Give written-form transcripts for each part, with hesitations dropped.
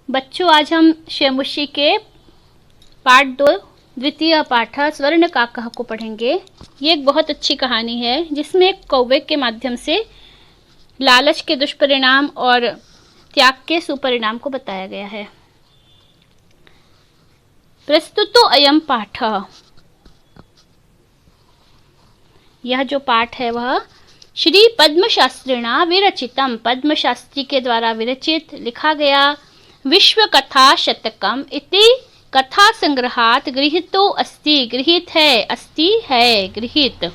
बच्चों, आज हम शेमुषी के पाठ 2 द्वितीय पाठ स्वर्ण काकः को पढ़ेंगे। ये एक बहुत अच्छी कहानी है जिसमें एक कौवे के माध्यम से लालच के दुष्परिणाम और त्याग के सुपरिणाम को बताया गया है। प्रस्तुतो अयम पाठ, यह जो पाठ है वह श्री पद्मशास्त्रिणा विरचितम, पद्मशास्त्री के द्वारा विरचित लिखा गया विश्व कथा शतकम इति कथा संग्रहात गृहीतो अस्ति, गृहीत है, अस्ति है, गृहीत।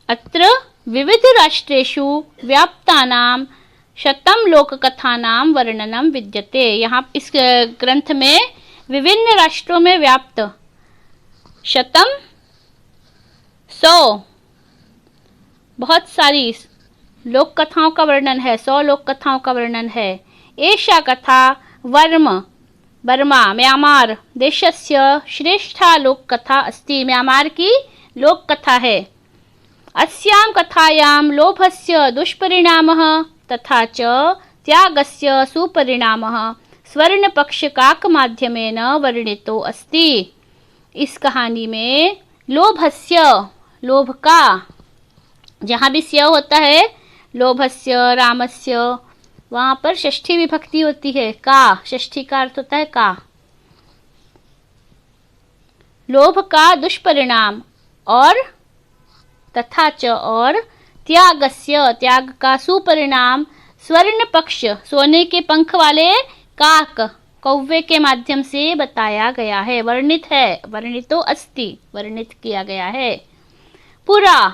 अत्र विविध राष्ट्रेषु व्याप्तानां शतम लोक कथानां वर्णनम विद्यते। यहाँ इस ग्रंथ में विभिन्न राष्ट्रों में व्याप्त शतम 100 बहुत सारी लोक कथाओं का वर्णन है, 100 लोक कथाओं का वर्णन है। एषा कथा बर्मा म्यांमार देशस्य श्रेष्ठा लोक कथा अस्ति, म्यांमार की लोक कथा है। अस्यां कथायां लोभस्य दुष्परिणामः तथा च त्यागस्य सुपरिणामः स्वर्णपक्षकाक माध्यमेन वर्णितो अस्ति। इस कहानी में लोभस्य, लोभ का, जहाँ भी स्य होता है लोभस्य, रामस्य, वहाँ पर षष्ठी विभक्ति होती है, का, षष्ठी का अर्थ होता है का। लोभ का दुष्परिणाम और तथा च और त्यागस्य, त्याग का सुपरिणाम स्वर्ण पक्ष, सोने के पंख वाले काक, कौवे के माध्यम से बताया गया है, वर्णित है, वर्णितो अस्ति, वर्णित किया गया है। पुरा,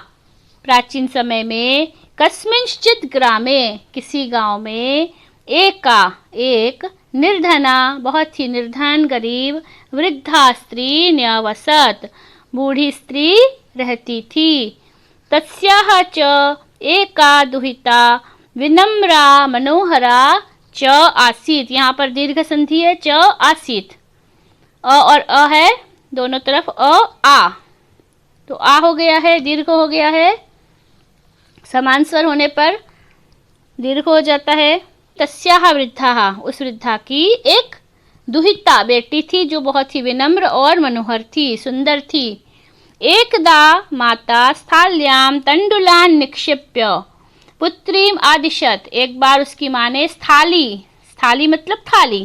प्राचीन समय में कस्मिंश्चित् ग्रामे, किसी गांव में एक निर्धना, बहुत ही निर्धन गरीब वृद्धा स्त्री न्यवसत, बूढ़ी स्त्री रहती थी। तस्याः च एका दुहिता विनम्रा मनोहरा च आसीत, यहाँ पर दीर्घ संधि है, च आसीत, अ और अ है दोनों तरफ, आ, तो आ हो गया है, दीर्घ हो गया है, समान स्वर होने पर दीर्घ हो जाता है। तस्याः वृद्धा, उस वृद्धा की एक दुहिता बेटी थी जो बहुत ही विनम्र और मनोहर थी, सुंदर थी। एकदा माता स्थाल्यां तंडुलान निक्षिप्य पुत्रीम आदिशत, एक बार उसकी माँ ने स्थाली मतलब थाली,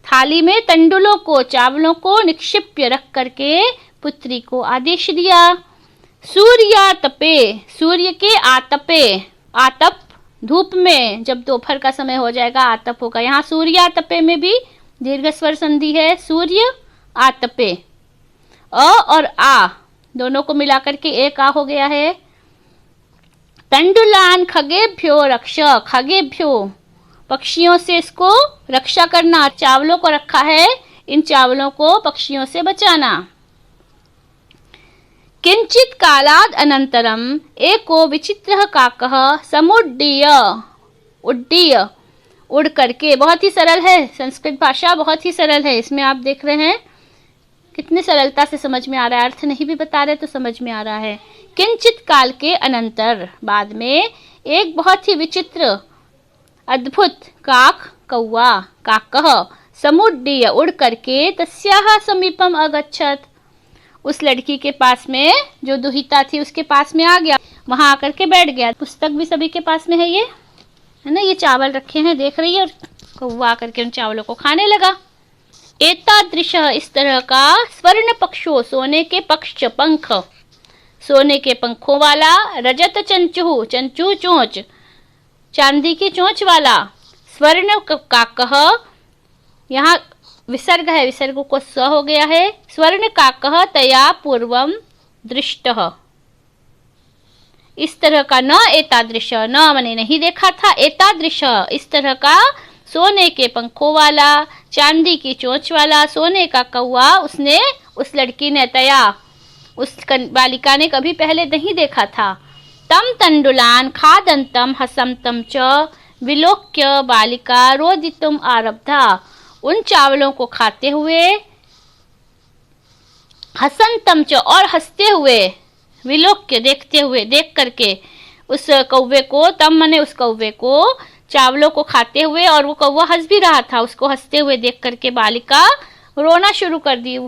थाली में तंडुलों को, चावलों को निक्षिप्य रख करके पुत्री को आदेश दिया। सूर्यातपे, सूर्य के आतपे, आतप धूप में, जब दोपहर का समय हो जाएगा आतप होगा, यहाँ सूर्यातपे में भी दीर्घ स्वर संधि है, सूर्य आतपे, अ और आ दोनों को मिलाकर के एक आ हो गया है। तंडुलान खगेभ्यो रक्ष, खगेभ्यो पक्षियों से इसको रक्षा करना, चावलों को रखा है, इन चावलों को पक्षियों से बचाना। किंचित कालाद अनंतरम एको विचित्रः काकः समुड्डीय, उड्डीय, उड़ करके, बहुत ही सरल है, संस्कृत भाषा बहुत ही सरल है, इसमें आप देख रहे हैं कितनी सरलता से समझ में आ रहा है, अर्थ नहीं भी बता रहे तो समझ में आ रहा है। किंचित काल के अनंतर, बाद में, एक बहुत ही विचित्र अद्भुत काक, कौवा, काकः समुड्डीय, उड़ करके तस्याः समीपम अगच्छत, उस लड़की के पास में, जो दुहिता थी उसके पास में आ गया, वहां आकर के बैठ गया। पुस्तक भी सभी के पास में है, ये है ना, ये चावल रखे हैं देख रही है, और कौवा आकर के उन चावलों को खाने लगा। एतादृश, इस तरह का, स्वर्ण पक्षो, सोने के पक्ष, पंख, सोने के पंखों वाला, रजत चंचु, चंचु चोंच, चांदी की चोंच वाला, स्वर्ण काकः, यहाँ विसर्ग है, विसर्ग को स हो गया है, स्वर्ण काकः तया पूर्वम दृष्टः, इस तरह का, न एतादृश, न मैंने नहीं देखा था, एतादृश, इस तरह का सोने के पंखों वाला, चांदी की चोंच वाला, सोने का कौवा उसने, उस लड़की ने, तया उस बालिका ने कभी पहले नहीं देखा था। तम तंडुलान खादंतम हसंतम च विलोक्य बालिका रोदितुम आरब्धा, उन चावलों को खाते हुए, हसंतम च और हंसते हुए, विलोक्य देखते हुए, देख करके उस कौवे को, तम मने उस कौवे को, चावलों को खाते हुए, और वो कौवा हंस भी रहा था। उसको हंसते हुए देख करके बालिका रोना शुरू कर दी,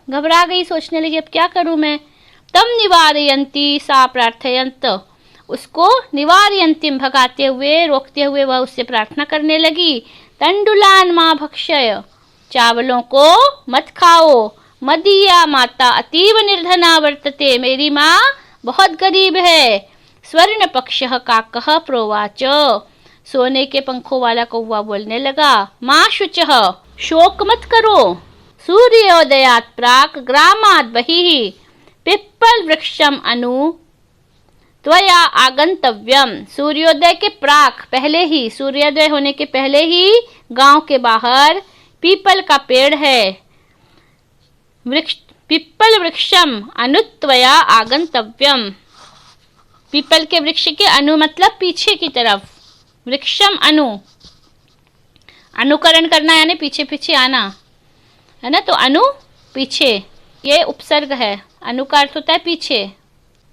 घबरा गई, सोचने लगी अब क्या करूं मैं। तम निवारयंती सा प्रार्थयंत, उसको निवारयंतिम भगाते हुए, रोकते हुए वह उससे प्रार्थना करने लगी। तंडुलान माँ भक्षय, चावलों को मत खाओ। मदीया माता अतीव निर्धना वर्तते, मेरी माँ बहुत गरीब है। स्वर्ण पक्षः काकः प्रोवाच, सोने के पंखों वाला कौवा बोलने लगा। माँ शुचः, शोक मत करो। सूर्योदयात् प्राक ग्रामात् बहिः पिप्पल वृक्षम अनु त्वया आगंतव्यम, सूर्योदय के प्राक, पहले ही, सूर्योदय होने के पहले ही गांव के बाहर पीपल का पेड़ है। पिप्पल वृक्षम अनुत्वया आगंतव्यम, पीपल के वृक्ष के अनु मतलब पीछे की तरफ, वृक्षम अनु, अनुकरण करना यानी पीछे पीछे आना है ना, तो अनु पीछे, ये उपसर्ग है। अनु का अर्थ होता है पीछे।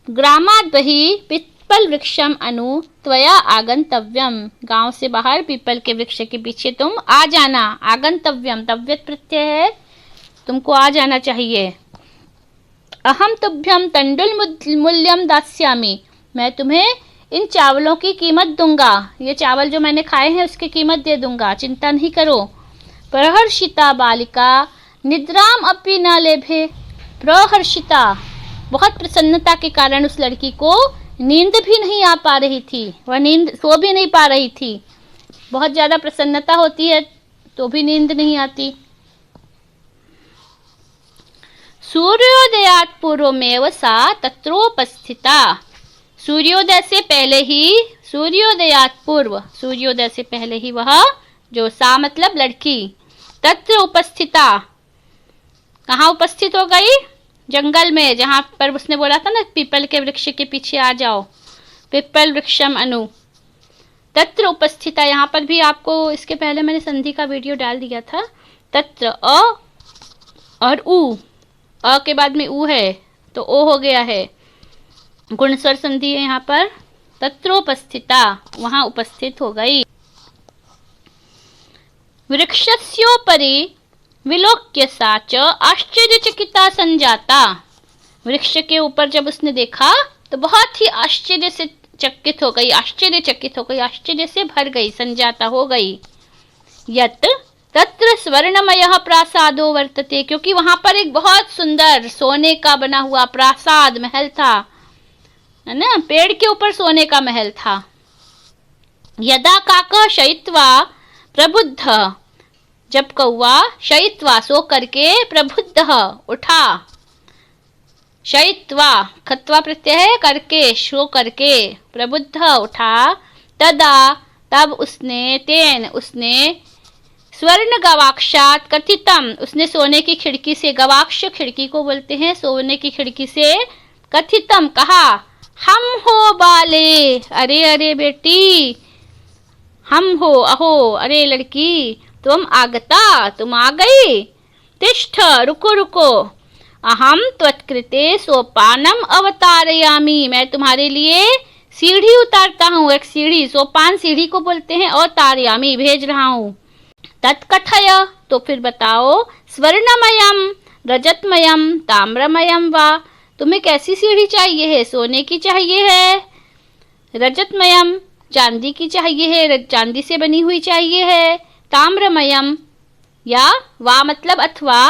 ग्रामात् बहिः पिप्पल वृक्षम अनु त्वया आगंतव्यम, गांव से बाहर पीपल के वृक्ष के पीछे तुम आ जाना। आगंतव्यम तव्यत प्रत्यय है, तुमको आ जाना चाहिए। अहम तुभ्यम तंडुल मूल्यम दास्यामि, मैं तुम्हें इन चावलों की कीमत दूंगा, ये चावल जो मैंने खाए हैं उसकी कीमत दे दूंगा, चिंता नहीं करो। प्रहर्षिता बालिका निद्राम अपि न लेभे, प्रहर्षिता, बहुत प्रसन्नता के कारण उस लड़की को नींद भी नहीं आ पा रही थी, वह नींद सो भी नहीं पा रही थी। बहुत ज़्यादा प्रसन्नता होती है तो भी नींद नहीं आती। सूर्योदयात् पूर्वमेव सा तत्रोपस्थिता, सूर्योदय से पहले ही, सूर्योदयात् पूर्व, सूर्योदय से पहले ही वह, जो सा मतलब लड़की, तत्र उपस्थिता, कहाँ उपस्थित हो गई? जंगल में, जहाँ पर उसने बोला था ना पीपल के वृक्ष के पीछे आ जाओ, पिप्पल वृक्षम अनु, तत्र उपस्थिता। यहाँ पर भी आपको, इसके पहले मैंने संधि का वीडियो डाल दिया था। तत्र अ और उ, अ के बाद में उ है तो ओ हो गया है, गुणस्वर संधि है यहाँ पर। तत्रोपस्थिता, वहाँ उपस्थित हो गई। वृक्षस्योपरि विलोक्य सा च आश्चर्यचकिता संजाता, वृक्ष के ऊपर जब उसने देखा तो बहुत ही आश्चर्य से चकित हो गई, आश्चर्यचकित हो गई, आश्चर्य से भर गई, संजाता हो गई। यत तत्र स्वर्णमयः प्रासादो वर्तते, क्योंकि वहां पर एक बहुत सुंदर सोने का बना हुआ प्रासाद, महल था, है ना, पेड़ के ऊपर सोने का महल था। यदा काकः शयित्वा प्रबुद्ध, जब कौवा शयित्वा सो करके, प्रबुद्ध उठा, शयित्वा खत्वा प्रत्यय है, करके, सो करके, प्रबुद्ध उठा, तदा तब उसने, तेन उसने, स्वर्ण गवाक्षात कथितम, उसने सोने की खिड़की से, गवाक्ष खिड़की को बोलते हैं, सोने की खिड़की से, कथितम कहा, हम हो बाले, अरे अरे बेटी, हम हो, अहो, अरे लड़की, तुम आगता, तुम आ गई। तिष्ठ, रुको रुको। अहम त्वत्कृते सोपानम अवतारयामि, मैं तुम्हारे लिए सीढ़ी उतारता हूँ, एक सीढ़ी, सोपान सीढ़ी को बोलते हैं, अवतारयामि भेज रहा हूँ। तत्कथय, तो फिर बताओ, स्वर्णमयम रजतमयम ताम्रमयम वा, तुम्हें कैसी सीढ़ी चाहिए है? सोने की चाहिए है, रजतमयम चांदी की चाहिए है, चांदी से बनी हुई चाहिए है, ताम्रमयम या वा मतलब अथवा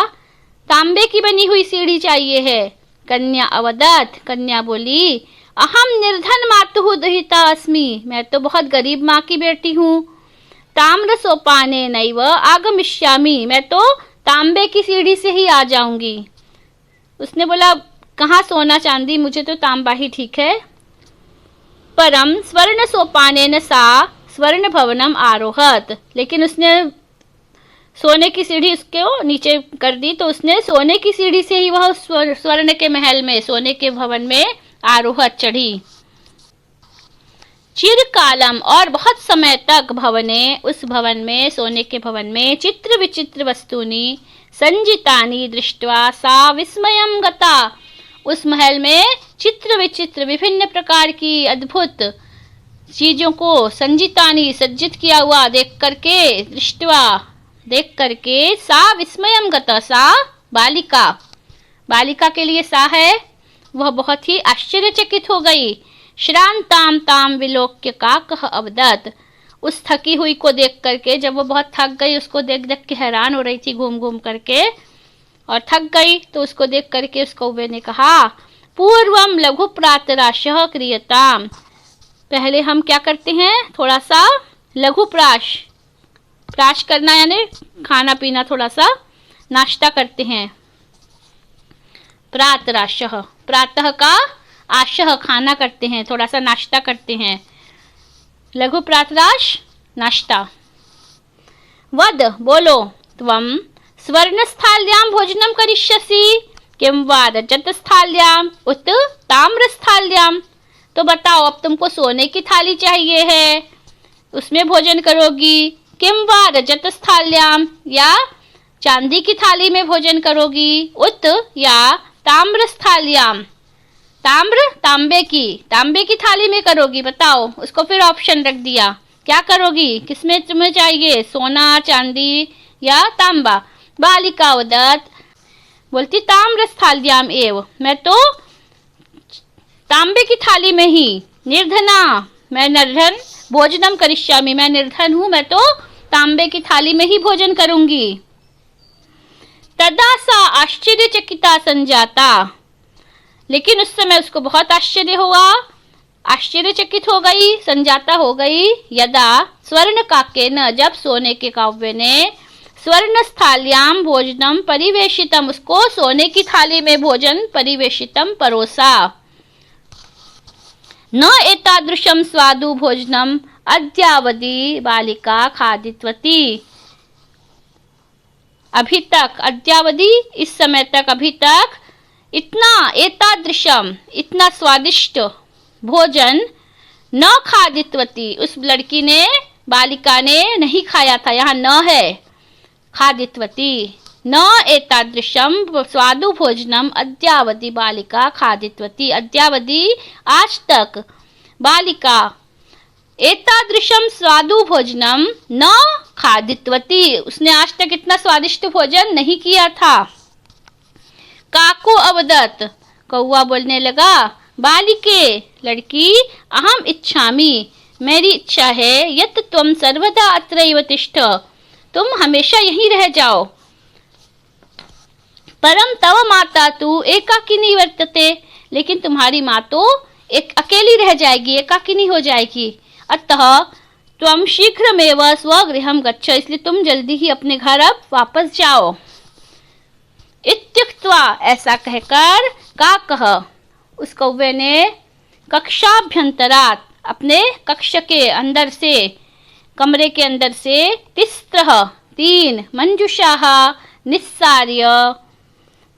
तांबे की बनी हुई सीढ़ी चाहिए है। कन्या अवदत, कन्या बोली, अहम निर्धन मातुः दुहिता अस्मि, मैं तो बहुत गरीब माँ की बेटी हूँ। ताम्र सोपाने नैव आगमिष्यामि, मैं तो तांबे की सीढ़ी से ही आ जाऊंगी। उसने बोला कहाँ सोना चांदी, मुझे तो तांबा ही ठीक है। परम स्वर्ण सोपानेन सा स्वर्ण भवनम आरोहत, लेकिन उसने सोने की सीढ़ी उसको नीचे कर दी, तो उसने सोने की सीढ़ी से ही वह स्वर्ण के महल में, सोने के भवन में आरोहत चढ़ी। चिरकालम, और बहुत समय तक, भवने, उस भवन में, सोने के भवन में, चित्र विचित्र वस्तुनि संजितानि दृष्ट्वा सा विस्मयम गता, उस महल में चित्र विचित्र विभिन्न प्रकार की अद्भुत चीजों को संजितानी सज्जित किया हुआ देख करके, दृष्टवा देख करके, सा विस्मयम गता, सा बालिका, बालिका के लिए सा है, वह बहुत ही आश्चर्यचकित हो गई। श्रांताम ताम विलोक्य काकः अवदत्, उस थकी हुई को देख करके, जब वो बहुत थक गई, उसको देख देख के हैरान हो रही थी घूम घूम करके और थक गई, तो उसको देख करके उस कौवे ने कहा, पूर्वम लघु प्रातराशः क्रियताम, पहले हम क्या करते हैं, थोड़ा सा लघु प्राश, प्राश करना यानी खाना पीना, थोड़ा सा नाश्ता करते हैं। प्रातराशः, प्रातः का आशः खाना करते हैं, थोड़ा सा नाश्ता करते हैं। लघु प्रातराश नाश्ता। वद बोलो, त्वं स्वर्णस्थाल्यां भोजनं करिष्यसि किं वा रजतस्थाल्यां उत ताम्रस्थाल्यां, तो बताओ अब तुमको सोने की थाली चाहिए है, उसमें भोजन करोगी, किं वा रजतस्थाल्यां या चांदी की थाली में भोजन करोगी, उत या ताम्रस्थाल्यां, ताम्र तांबे की थाली में करोगी, बताओ। उसको फिर ऑप्शन रख दिया, क्या करोगी, किसमें तुम्हें चाहिए, सोना चांदी या तांबा। बालिका वदत्, बोलती ताम्रस्थाल्याम एव, मैं तो तांबे की थाली में ही, निर्धना, मैं निर्धन, भोजनम करिष्यामि, मैं निर्धन हूँ, मैं तो तांबे की थाली में ही भोजन करूंगी। तदा सा आश्चर्यचकिता संजाता, लेकिन उस समय उसको बहुत आश्चर्य हुआ, आश्चर्यचकित हो गई, संजाता हो गई। यदा स्वर्ण काकेन, जब सोने के कौवे ने स्वर्ण स्थाल्याम भोजनम परिवेशितम, उसको सोने की थाली में भोजन परिवेशितम परोसा। न एतादृशम स्वादु भोजनम अद्यावधि बालिका खादितवती, अभी तक, अद्यावधि इस समय तक, अभी तक इतना, एतादृशम इतना स्वादिष्ट भोजन, न खादितवती उस लड़की ने, बालिका ने नहीं खाया था, यहाँ न है, खादितवती, न एतादृशम स्वादु भोजनम अद्यावधि बालिका खादितवती, अद्यावधि आज तक, बालिका एतादृशम स्वादु भोजनम न खादितवती, उसने आज तक इतना स्वादिष्ट भोजन नहीं किया था। काको अवदत्, कौवा बोलने लगा, बालिके, लड़की, अहम इच्छामि, मेरी इच्छा है, यत् त्वं सर्वदा अत्रैव तिष्ठ, तुम हमेशा यहीं रह जाओ। परम तव माता तु एकाकिनी वर्तते, लेकिन तुम्हारी माँ तो एक अकेली रह जाएगी, एकाकिनी हो जाएगी। अतः त्वं शीघ्रमेव स्वगृहं गच्छ, इसलिए तुम जल्दी ही अपने घर अब वापस जाओ। इत्युक्त्वा, ऐसा कहकर, काकः, उस कौवे ने, कक्षाभ्यंतरात्, अपने कक्ष के अंदर से, कमरे के अंदर से, तिस्त्रः, 3 मंजुषाः निस्सार्य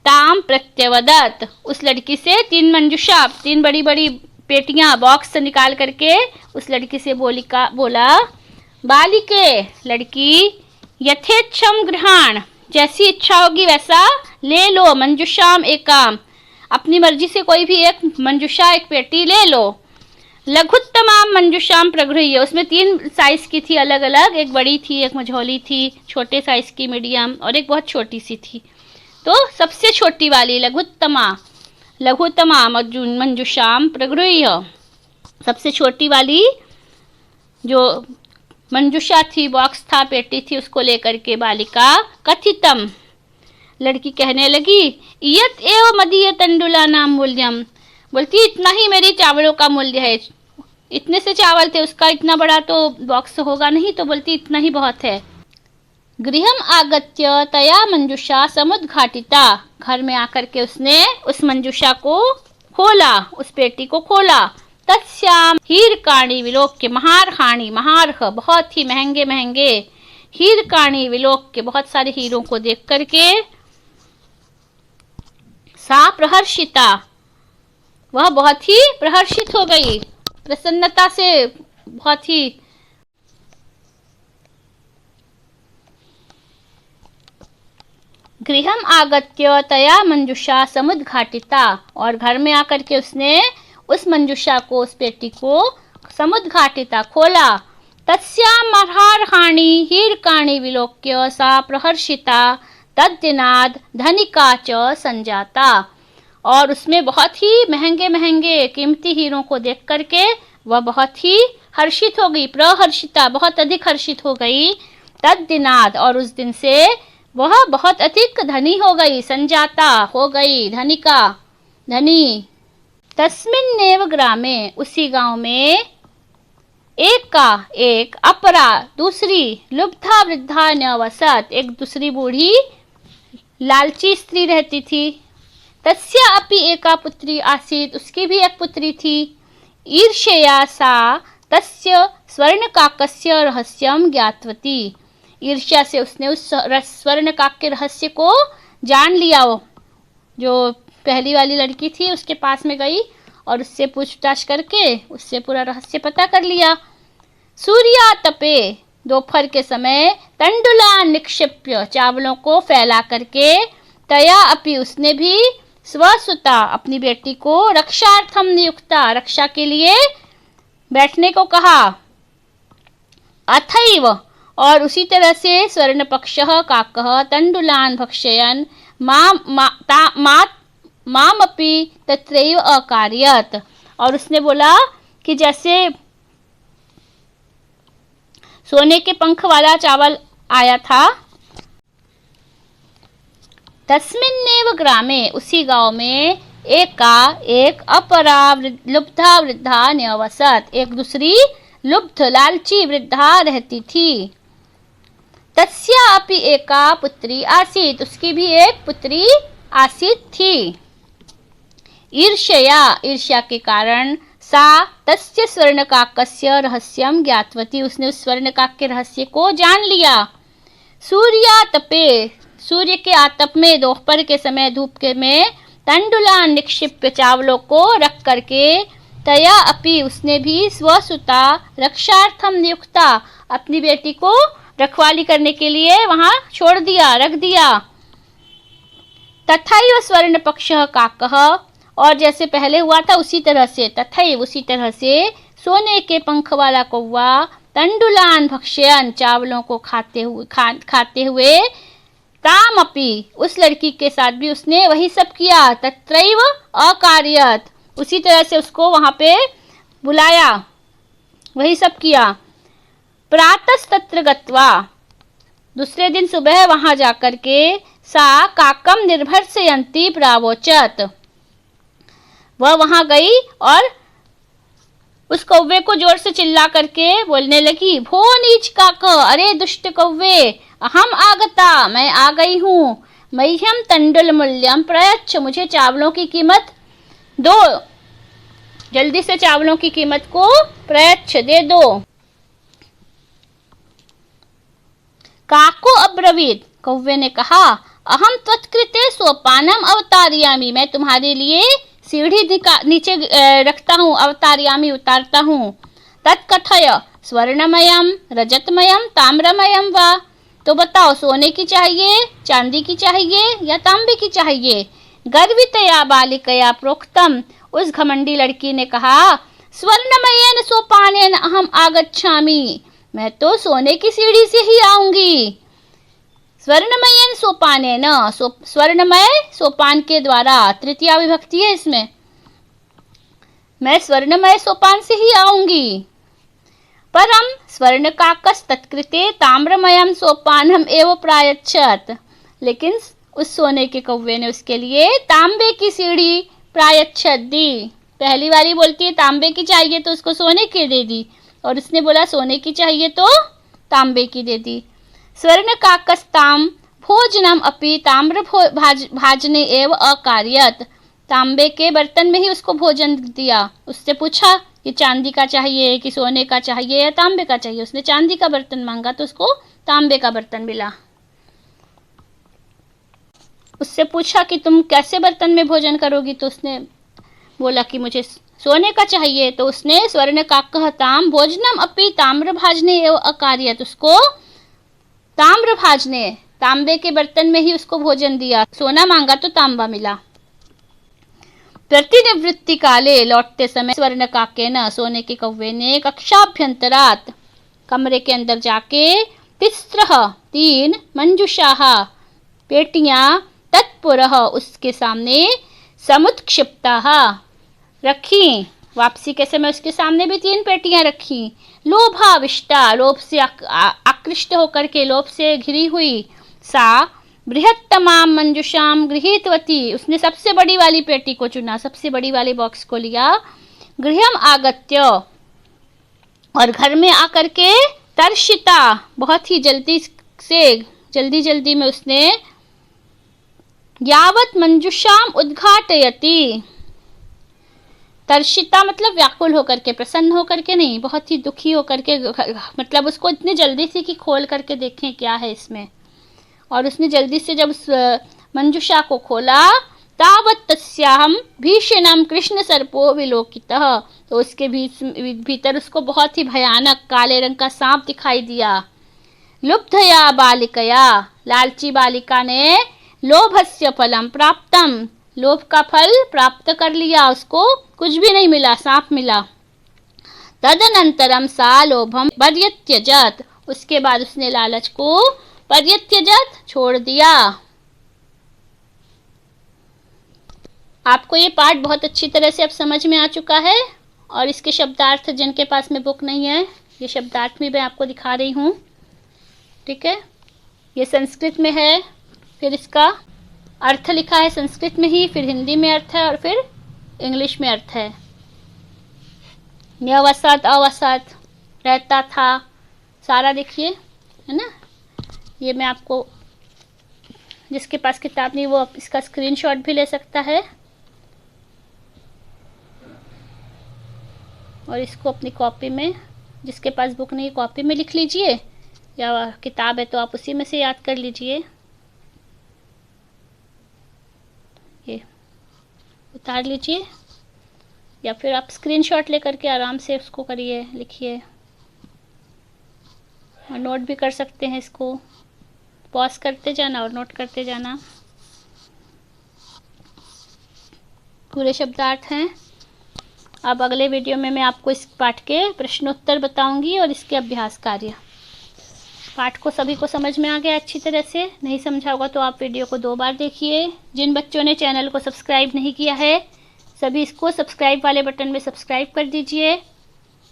ताम प्रत्यवदत्, उस लड़की से 3 मंजुषा, 3 बड़ी बड़ी पेटियां, बॉक्स से निकाल करके उस लड़की से बोला, बालिके, लड़की, यथेच्छम गृहाण, जैसी इच्छा होगी वैसा ले लो, मंजुषाम एकाम, अपनी मर्जी से कोई भी एक मंजुषा, एक पेटी ले लो। लघुत्तमाम मंजुषाम प्रगृह्य, उसमें 3 साइज की थी अलग अलग, एक बड़ी थी, एक मझोली थी, छोटे साइज की, मीडियम, और एक बहुत छोटी सी थी। तो सबसे छोटी वाली लघुत्तमा मंजुषाम प्रगृह्य, सबसे छोटी वाली जो मंजुषा थी, बॉक्स था, पेटी थी, उसको लेकर के बालिका, कथितम, लड़की कहने लगी, इयत एव मदीय तंडुला नाम मूल्यम, बोलती इतना ही मेरी चावलों का मूल्य है, इतने से चावल थे, उसका इतना बड़ा तो बॉक्स होगा नहीं, तो बोलती इतना ही बहुत है। गृहम आगत्य तया मंजुषा समुद्घाटिता, घर में आकर के उसने उस मंजुषा को खोला, उस पेटी को खोला। तस्याम हीरकाणी विलोक्य महारहाणी, महारह बहुत ही महंगे महंगे, हीरकाणी विलोक्य बहुत सारे हीरों को देख करके, सा प्रहर्षिता, वह बहुत ही प्रहर्षित हो गई, प्रसन्नता से बहुत ही। गृहम आगत्य तया मंजुषा समुद्घाटिता, और घर में आकर के उसने उस मंजुषा को, उस पेटी को समुद्घाटिता खोला। तस्याम् अर्हार्हाणि हीरकाणि विलोक्य सा प्रहर्षिता तद्दिनाद धनिका च संजाता। और उसमें बहुत ही महंगे महंगे कीमती हीरों को देख करके वह बहुत ही हर्षित हो गई, प्रहर्षिता बहुत अधिक हर्षित हो गई। तद्दिनाद और उस दिन से वह बहुत अधिक धनी हो गई, संजाता हो गई, धनिका, धनी। तस्मिन्नेव ग्रामे उसी गांव में एक अपरा दूसरी लुब्धा वृद्धा न्यवसत एक दूसरी बूढ़ी लालची स्त्री रहती थी। तस्या अपि एका पुत्री आसीत उसकी भी एक पुत्री थी। ईर्ष्यया सा तस्य स्वर्णकाकस्य रहस्यम ज्ञातवती। ईर्ष्या से उसने उस स्वर्णकाक के रहस्य को जान लिया। वो जो पहली वाली लड़की थी उसके पास में गई और उससे पूछताछ करके उससे पूरा रहस्य पता कर लिया। सूर्या तपे दोपहर के समय तंडुला निक्षिप्य चावलों को फैला करके तया अपि उसने भी स्वसुता अपनी बेटी को रक्षार्थम नियुक्ता रक्षा के लिए बैठने को कहा। अथैव और उसी तरह से स्वर्णपक्षः काकः तंडुलान भक्षयन् मामपि तत्रैव अकार्यत। और उसने बोला कि जैसे सोने के पंख वाला चावल आया था, तस्मिन्नेव ग्रामे उसी गांव में एक अपरा लुब्धा वृद्धा न्यवसत एक दूसरी लुब्ध लालची वृद्धा रहती थी। तस्या अपि एका पुत्री आसीत उसकी भी एक पुत्री आसीत थी। ईर्ष्या के कारण सा तस्य स्वर्णकाकस्य रहस्यम ज्ञातवती उसने उस स्वर्णकाक के रहस्य को जान लिया। सूर्या तपे सूर्य के आतप में दोपहर के समय धूप के में तंडुला निक्षिप्य चावलों को रख करके तया अपि उसने भी स्वसुता रक्षार्थम नियुक्ता अपनी बेटी को रखवाली करने के लिए वहां छोड़ दिया, रख दिया। तथैव स्वर्ण पक्षः काकः और जैसे पहले हुआ था उसी तरह से तथैव उसी तरह से सोने के पंख वाला कौवा तंडुलान भक्ष्यन चावलों को खाते हुए तामपि उस लड़की के साथ भी उसने वही सब किया। तत्रैव अकार्यत उसी तरह से उसको वहां पे बुलाया, वही सब किया। प्रातस्तत्र गत्वा दूसरे दिन सुबह वहां जाकर के सा काकम निर्भर्सयन्ती प्रावोचत वह वहां गई और उस कौवे को जोर से चिल्ला करके बोलने लगी, भो नीच काक, अरे दुष्ट कौवे, अहम आगता, मैं आ गई हूँ। मह्यम तंडुल मूल्यम प्रयच्छ, मुझे चावलों की कीमत दो, जल्दी से चावलों की कीमत को प्रयच्छ दे दो। काको अब्रवीत, कौवे ने कहा, अहम त्वत्कृते सोपानम अवतारयामि, मैं तुम्हारे लिए सीढ़ी नीचे रखता हूँ, अवतारयामि उतारता हूँ। तत्कथय स्वर्णमयम रजतमयम ताम्रमयम वा, तो बताओ सोने की चाहिए, चांदी की चाहिए या तांबे की चाहिए। गर्वितया बालिकया प्रोक्तम, उस घमंडी लड़की ने कहा, स्वर्णमयेन सोपानेन अहम आगच्छामि, मैं तो सोने की सीढ़ी से ही आऊंगी। स्वर्णमयन सोपाने न, स्वर्णमय सोपान के द्वारा, तृतीया विभक्ति है इसमें, मैं स्वर्णमय सोपान से ही आऊंगी। परम स्वर्णकाकस तत्कृते ताम्रमयम सोपानम एव प्रायच्छत, लेकिन उस सोने के कौवे ने उसके लिए तांबे की सीढ़ी प्रायच्छत दी। पहली बारी बोलती है तांबे की चाहिए तो उसको सोने की दे दी, और उसने बोला सोने की चाहिए तो तांबे की दे दी। स्वर्ण काकस्ताम भोजनम अपि ताम्र भाजने एव अकार्यत, तांबे के बर्तन में ही उसको भोजन दिया। उससे पूछा कि चांदी का चाहिए कि सोने का चाहिए या तांबे का चाहिए, उसने चांदी का बर्तन मांगा तो उसको तांबे का बर्तन मिला। उससे पूछा कि तुम कैसे बर्तन में भोजन करोगी, तो उसने बोला कि मुझे सोने का चाहिए, तो उसने स्वर्ण काकः ताम भोजनम अपि ताम्र भाजने एव अकार्यत, उसको ताम्र भाजने तांबे के बर्तन में ही उसको भोजन दिया। सोना मांगा तो तांबा मिला। प्रतिनिवृत्ति काले, लौटते समय, स्वर्ण काकेन, सोने के कौवे ने, कक्षाभ्यंतरात, कमरे के अंदर जाके, तिस्रः, 3, मंजुषाः, पेटियां, तत्पुरः, उसके सामने, समुत्क्षिप्ताः, रखी, वापसी के समय उसके सामने भी 3 पेटियां रखी, लोभाविष्टा, लोभ से आकृष्ट होकर के, लोभ से घिरी हुई, सा बृहत्तमाम मंजुषाम गृहीतवती, उसने सबसे बड़ी वाली पेटी को चुना, सबसे बड़ी वाली बॉक्स को लिया, गृहम आगत्य, और घर में आकर के, तर्षिता, बहुत ही जल्दी में उसने, यावत मंजुषाम उद्घाटयति, तर्षिता मतलब व्याकुल होकर के, प्रसन्न होकर के नहीं, बहुत ही दुखी होकर के, मतलब उसको इतनी जल्दी थी कि खोल करके देखें क्या है इसमें, और उसने जल्दी से जब उस मंजुषा को खोला, तावत तस्याहम भीषणम कृष्ण सर्पो विलोकितः, तो उसके भीतर उसको बहुत ही भयानक काले रंग का सांप दिखाई दिया, लुब्धया बालिकया, लालची बालिका ने, लोभस्य फलम प्राप्तम, लोभ का फल प्राप्त कर लिया, उसको कुछ भी नहीं मिला, सांप मिला, तदनंतरम सा लोभम पर्यत्यजत, उसके बाद उसने लालच को पर्यत्यजत, छोड़ दिया। आपको ये पाठ बहुत अच्छी तरह से अब समझ में आ चुका है, और इसके शब्दार्थ, जिनके पास में बुक नहीं है, ये शब्दार्थ भी मैं आपको दिखा रही हूँ, ठीक है। ये संस्कृत में है, फिर इसका अर्थ लिखा है संस्कृत में ही, फिर हिंदी में अर्थ है, और फिर इंग्लिश में अर्थ है। न्यवसत, अवसत, रहता था, सारा देखिए, है ना। ये मैं आपको, जिसके पास किताब नहीं वो इसका स्क्रीनशॉट भी ले सकता है, और इसको अपनी कॉपी में, जिसके पास बुक नहीं कॉपी में लिख लीजिए, या किताब है तो आप उसी में से याद कर लीजिए। ये उतार लीजिए, या फिर आप स्क्रीनशॉट लेकर के आराम से उसको करिए, लिखिए, और नोट भी कर सकते हैं, इसको पॉज करते जाना और नोट करते जाना। पूरे शब्दार्थ हैं। अब अगले वीडियो में मैं आपको इस पाठ के प्रश्नोत्तर बताऊंगी और इसके अभ्यास कार्य। पाठ को सभी को समझ में आ गया अच्छी तरह से? नहीं समझा होगा तो आप वीडियो को 2 बार देखिए। जिन बच्चों ने चैनल को सब्सक्राइब नहीं किया है, सभी इसको सब्सक्राइब वाले बटन में सब्सक्राइब कर दीजिए,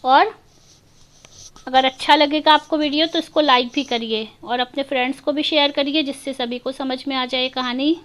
और अगर अच्छा लगेगा आपको वीडियो तो इसको लाइक भी करिए, और अपने फ्रेंड्स को भी शेयर करिए, जिससे सभी को समझ में आ जाए कहानी।